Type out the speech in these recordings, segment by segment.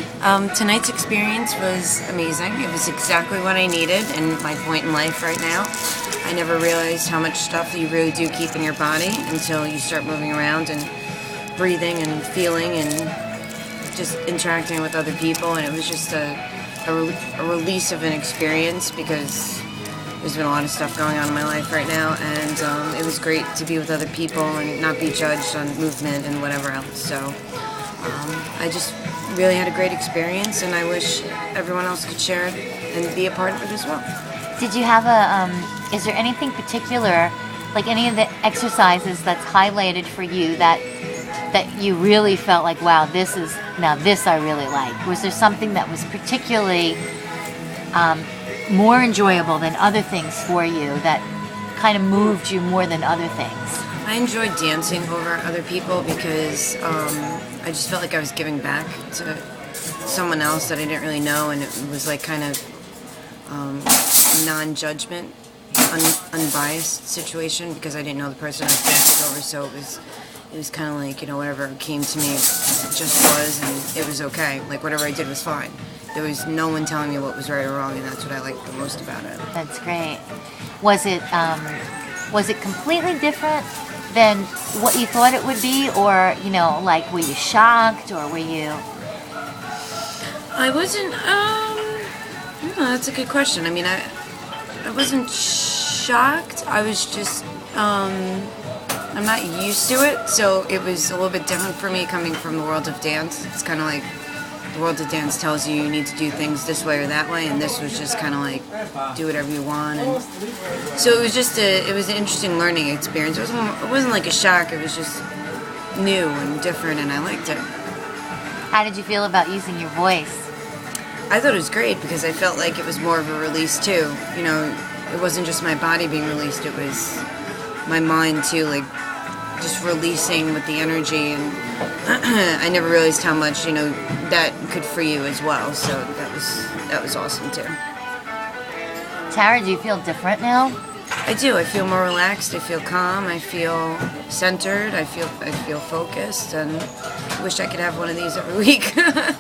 Hi. Tonight's experience was amazing. It was exactly what I needed in my point in life right now. I never realized how much stuff you really do keep in your body until you start moving around and breathing and feeling and just interacting with other people. And it was just a release of an experience because there's been a lot of stuff going on in my life right now, and it was great to be with other people and not be judged on movement and whatever else. So I just really had a great experience, and I wish everyone else could share it and be a part of it as well. Did you have is there anything particular, like any of the exercises that's highlighted for you that you really felt like, wow, this I really like? Was there something that was particularly more enjoyable than other things for you that kind of moved you more than other things? I enjoyed dancing over other people because I just felt like I was giving back to someone else that I didn't really know, and it was like kind of non-judgment, unbiased situation because I didn't know the person I was dancing over, so it was kind of like, whatever came to me just was, and it was okay. Like whatever I did was fine. There was no one telling me what was right or wrong, and that's what I liked the most about it. That's great. Was it completely different than what you thought it would be, or like were you shocked, or were you? I wasn't. That's a good question. I mean, I wasn't shocked. I was just. I'm not used to it, so it was a little bit different for me coming from the world of dance. It's kind of like the world of dance tells you need to do things this way or that way, and this was just kind of like do whatever you want. And so it was just it was an interesting learning experience. It wasn't like a shock. It was just new and different, and I liked it. How did you feel about using your voice? I thought it was great because I felt like it was more of a release too. It wasn't just my body being released; it was my mind too, like just releasing with the energy, and I never realized how much that could free you as well. So that was awesome too. Tara, do you feel different now? I do. I feel more relaxed. I feel calm. I feel centered. I feel focused, and I wish I could have one of these every week.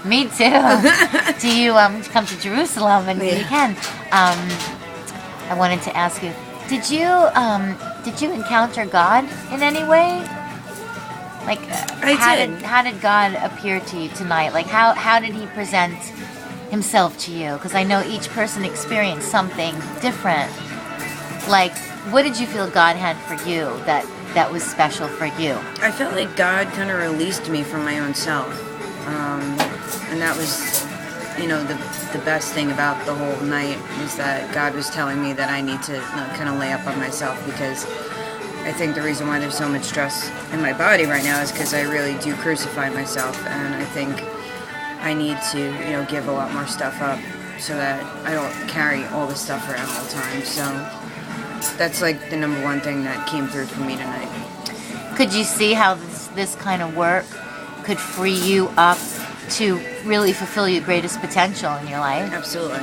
Me too. Do you come to Jerusalem? And you can. I wanted to ask you, did you encounter God in any way? Like, how did God appear to you tonight? Like, how did He present Himself to you? Because I know each person experienced something different. Like, what did you feel God had for you that was special for you? I felt like God kind of released me from my own self, and that was, the best thing about the whole night was that God was telling me that I need to kind of lay up on myself, because I think the reason why there's so much stress in my body right now is because I really do crucify myself, and I think I need to, give a lot more stuff up so that I don't carry all this stuff around all the time. So that's like the number one thing that came through for me tonight. Could you see how this kind of work could free you up to really fulfill your greatest potential in your life? Absolutely.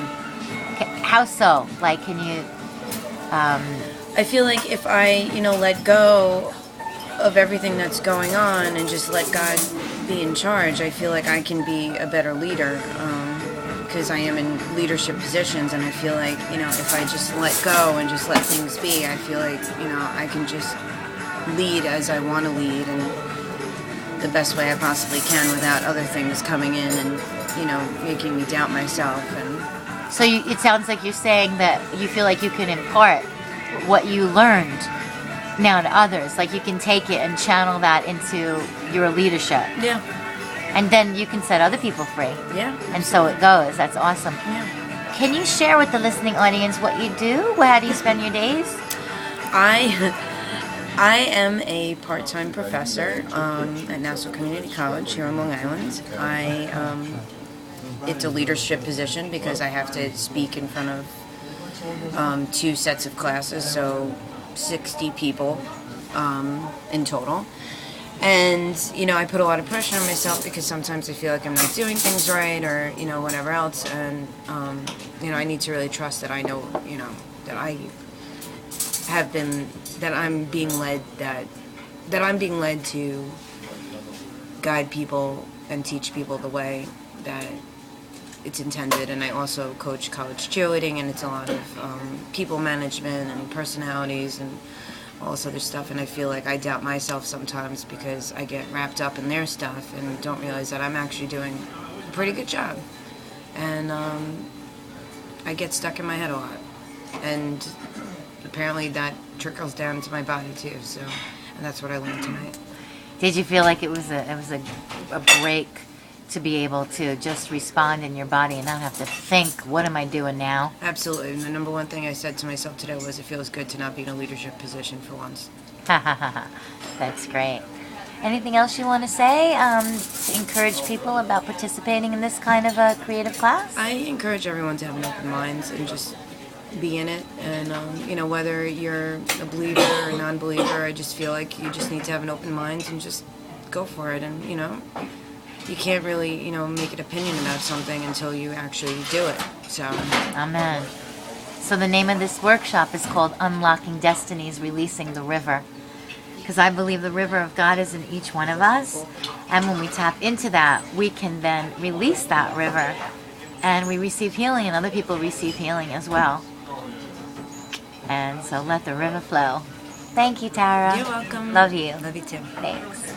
How so? Like, can you... I feel like if I, let go of everything that's going on and just let God be in charge, I feel like I can be a better leader, because I am in leadership positions, and I feel like, if I just let go and just let things be, I feel like, I can just lead as I want to lead and the best way I possibly can without other things coming in and, making me doubt myself. And so it sounds like you're saying that you feel like you can impart what you learned now to others. Like you can take it and channel that into your leadership. Yeah. And then you can set other people free. Yeah. And so it goes. That's awesome. Yeah. Can you share with the listening audience what you do? How do you spend your days? I am a part-time professor at Nassau Community College here on Long Island. It's a leadership position because I have to speak in front of 2 sets of classes, so 60 people in total. And, I put a lot of pressure on myself because sometimes I feel like I'm not doing things right or, whatever else. And, I need to really trust that I know, that I have been, that I'm being led, that I'm being led to guide people and teach people the way that it's intended. And I also coach college cheerleading, and it's a lot of people management and personalities and all this other stuff. And I feel like I doubt myself sometimes because I get wrapped up in their stuff and don't realize that I'm actually doing a pretty good job. And I get stuck in my head a lot, and apparently that trickles down into my body too. So, and that's what I learned tonight. Did you feel like it was a break to be able to just respond in your body and not have to think, what am I doing now? Absolutely. And the number one thing I said to myself today was, it feels good to not be in a leadership position for once. That's great. Anything else you want to say to encourage people about participating in this kind of a creative class? I encourage everyone to have an open mind and just be in it. And, whether you're a believer or a non-believer, I just feel like you just need to have an open mind and just go for it. And, you can't really, make an opinion about something until you actually do it. So. Amen. So the name of this workshop is called Unlocking Destinies, Releasing the River. Because I believe the river of God is in each one of us. And when we tap into that, we can then release that river. And we receive healing, and other people receive healing as well. And so let the river flow. Thank you, Tara. You're welcome. Love you. Love you too. Thanks.